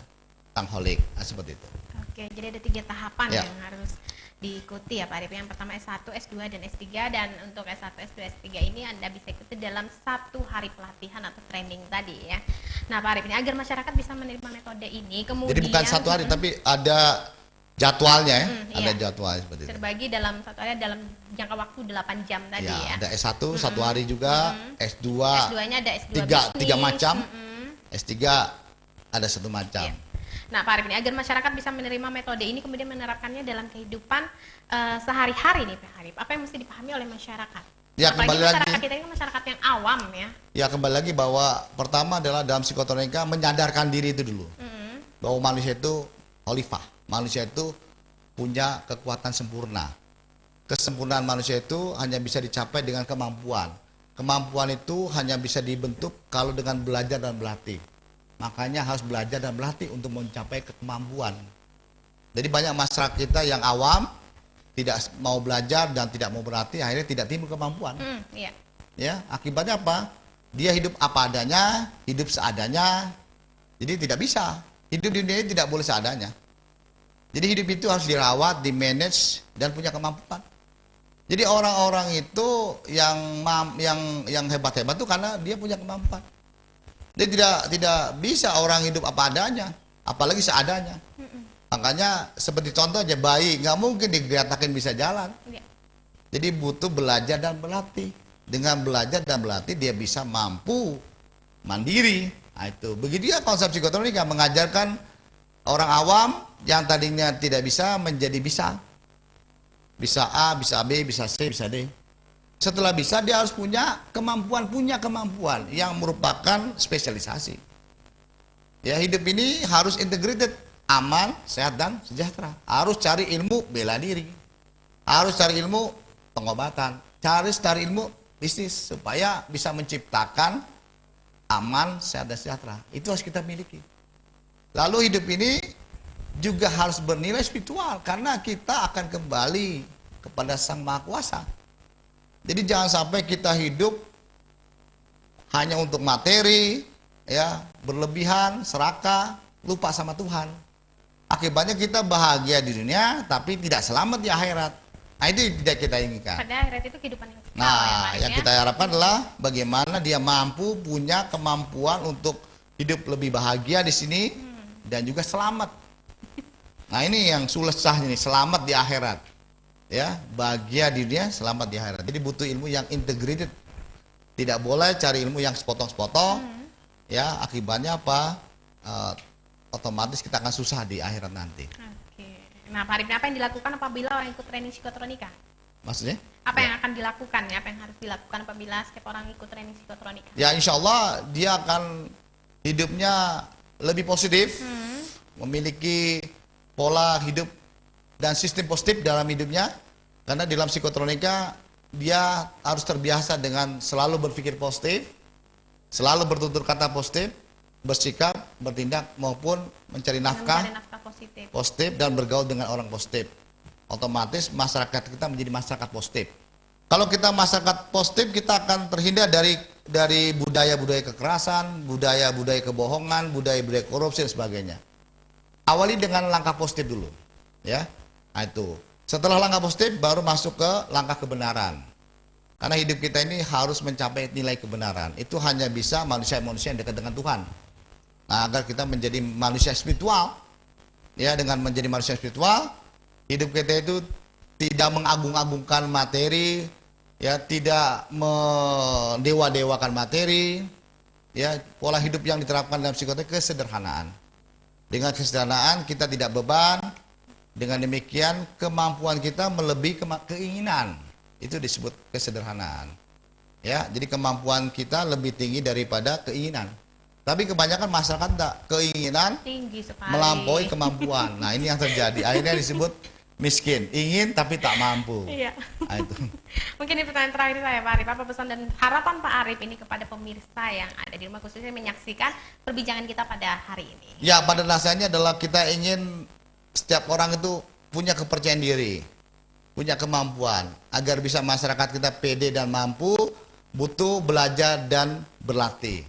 Sang Holik. Nah, seperti itu. Oke, jadi ada 3 tahapan Ya. yang harus diikuti ya Pak Arif. Yang pertama S1, S2, dan S3. Dan untuk S1, S2, S3 ini Anda bisa ikuti dalam 1 hari pelatihan atau training tadi ya. Nah Pak Arif, ini agar masyarakat bisa menerima metode ini, kemudian Jadi bukan 1 hari, tapi ada jadwalnya ya. Ada iya. jadwalnya seperti itu. terbagi dalam 1 hari dalam jangka waktu 8 jam tadi Ya, ya. ada S1 1 hari juga, S2 S2-nya ada S2 tiga bisnis. macam, S3 ada 1 macam. Iya. Nah Pak Arif, ini agar masyarakat bisa menerima metode ini kemudian menerapkannya dalam kehidupan sehari-hari nih Pak Arif, apa yang mesti dipahami oleh masyarakat? Ya, Apalagi kembali masyarakat lagi. kita ini kan masyarakat yang awam ya. Ya, kembali lagi bahwa pertama adalah dalam psikotronika menyadarkan diri itu dulu. Bahwa manusia itu khalifah, manusia itu punya kekuatan sempurna. Kesempurnaan manusia itu hanya bisa dicapai dengan kemampuan. Kemampuan itu hanya bisa dibentuk kalau dengan belajar dan berlatih. Makanya harus belajar dan berlatih untuk mencapai kemampuan. Jadi banyak masyarakat kita yang awam, tidak mau belajar dan tidak mau berlatih, akhirnya tidak timbul kemampuan. Iya. Ya, akibatnya apa? Dia hidup apa adanya, hidup seadanya. Jadi tidak bisa. Hidup di dunia ini tidak boleh seadanya. Jadi hidup itu harus dirawat, dimanage, dan punya kemampuan. Jadi orang-orang itu yang hebat-hebat itu karena dia punya kemampuan. Dia tidak bisa orang hidup apa adanya, apalagi seadanya. Makanya seperti contoh aja bayi, nggak mungkin digeratakin bisa jalan. Iya. Jadi butuh belajar dan berlatih. Dengan belajar dan berlatih dia bisa mampu mandiri. Nah, itu. Begitu ya konsep psikotronika, mengajarkan orang awam yang tadinya tidak bisa menjadi bisa. Bisa A, bisa B, bisa C, bisa D. Setelah bisa dia harus punya kemampuan yang merupakan spesialisasi. Ya, hidup ini harus integrated, aman, sehat dan sejahtera. Harus cari ilmu bela diri. Harus cari ilmu pengobatan. Cari ilmu bisnis supaya bisa menciptakan aman, sehat dan sejahtera. Itu harus kita miliki. Lalu hidup ini juga harus bernilai spiritual karena kita akan kembali kepada Sang Maha Kuasa. Jadi jangan sampai kita hidup hanya untuk materi, ya, berlebihan, serakah, lupa sama Tuhan. Akibatnya kita bahagia di dunia tapi tidak selamat di akhirat. Nah, itu tidak kita inginkan. Pada akhirat itu kehidupan yang kekal ya, Nah, Pak Arif, yang ya. kita harapkan adalah bagaimana dia mampu punya kemampuan untuk hidup lebih bahagia di sini dan juga selamat. Nah, ini yang susah ini, selamat di akhirat. Ya, bahagia di dunia, selamat di akhirat. Jadi butuh ilmu yang integrated. Tidak boleh cari ilmu yang sepotong-sepotong. Ya, akibatnya apa? Otomatis kita akan susah di akhirat nanti. Oke. Nah Pak Arif, apa yang dilakukan apabila orang ikut training psikotronika? Maksudnya? Apa yang akan dilakukan ya? Apa yang harus dilakukan apabila setiap orang ikut training psikotronika? Ya, insya Allah dia akan hidupnya lebih positif, memiliki pola hidup dan sistem positif dalam hidupnya. Karena dalam psikotronika dia harus terbiasa dengan selalu berpikir positif, selalu bertutur kata positif, bersikap, bertindak maupun mencari nafkah Mencari nafkah positif. positif dan bergaul dengan orang positif. Otomatis masyarakat kita menjadi masyarakat positif. Kalau kita masyarakat positif, kita akan terhindar dari budaya-budaya kekerasan, budaya-budaya kebohongan, budaya-budaya korupsi dan sebagainya. Awali dengan langkah positif dulu, ya. Nah, itu. Setelah langkah positif baru masuk ke langkah kebenaran. Karena hidup kita ini harus mencapai nilai kebenaran. Itu hanya bisa manusia-manusia yang dekat dengan Tuhan. Nah, agar kita menjadi manusia spiritual, ya, dengan menjadi manusia spiritual, hidup kita itu tidak mengagung-agungkan materi, ya, tidak mendewa-dewakan materi, ya. Pola hidup yang diterapkan dalam psikoterapi kesederhanaan. Dengan kesederhanaan kita tidak beban. Dengan demikian kemampuan kita melebihi keinginan. Itu disebut kesederhanaan. Ya, jadi kemampuan kita lebih tinggi daripada keinginan. Tapi kebanyakan masyarakat tidak, keinginan Tinggi sekali. melampaui kemampuan. Nah, ini yang terjadi. Akhirnya disebut miskin, ingin tapi tak mampu. Iya. Nah, itu. Mungkin ini pertanyaan terakhir saya, Pak Arif. Apa pesan dan harapan Pak Arif ini kepada pemirsa yang ada di rumah, khususnya menyaksikan perbincangan kita pada hari ini? Ya, pada dasarnya adalah kita ingin setiap orang itu punya kepercayaan diri, punya kemampuan. Agar bisa masyarakat kita pede dan mampu, butuh belajar dan berlatih.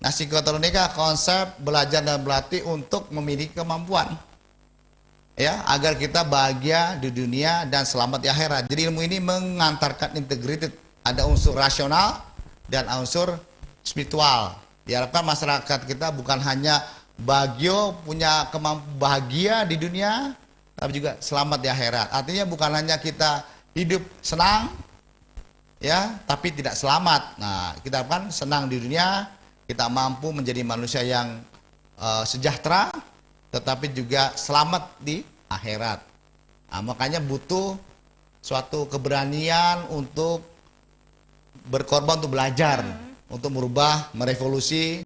Nah, psikotronika konsep belajar dan berlatih untuk memiliki kemampuan. Ya, agar kita bahagia di dunia dan selamat di akhirat. Jadi ilmu ini mengantarkan integrated, ada unsur rasional dan unsur spiritual. Diharapkan masyarakat kita bukan hanya punya kemampuan bahagia di dunia, tapi juga selamat di akhirat. Artinya bukan hanya kita hidup senang, ya, tapi tidak selamat. Nah, kita harapkan senang di dunia, kita mampu menjadi manusia yang sejahtera, tetapi juga selamat di akhirat. Nah, makanya butuh suatu keberanian untuk berkorban, untuk belajar, untuk merubah, merevolusi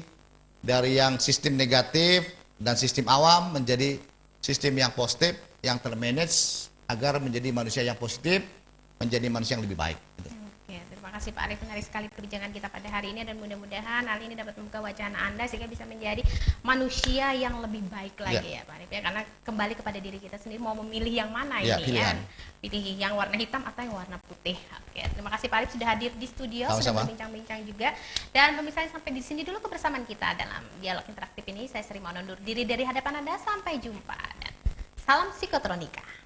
dari yang sistem negatif dan sistem awam menjadi sistem yang positif, yang termanage agar menjadi manusia yang positif, menjadi manusia yang lebih baik. Gitu. Oke, terima kasih Pak Arif, menarik sekali perbincangan kita pada hari ini, dan mudah-mudahan hal ini dapat membuka wacana Anda sehingga bisa menjadi manusia yang lebih baik lagi, ya Pak Arif, ya, karena kembali kepada diri kita sendiri mau memilih yang mana Ya, ini, pilihan. ya. Pilih yang warna hitam atau yang warna putih. Oke, terima kasih Pak Arif sudah hadir di studio, sudah Sama-sama. berbincang-bincang juga. Dan pemirsa, sampai di sini dulu kebersamaan kita dalam dialog interaktif ini. Saya Sri mau undur diri dari hadapan Anda, sampai jumpa dan salam psikotronika.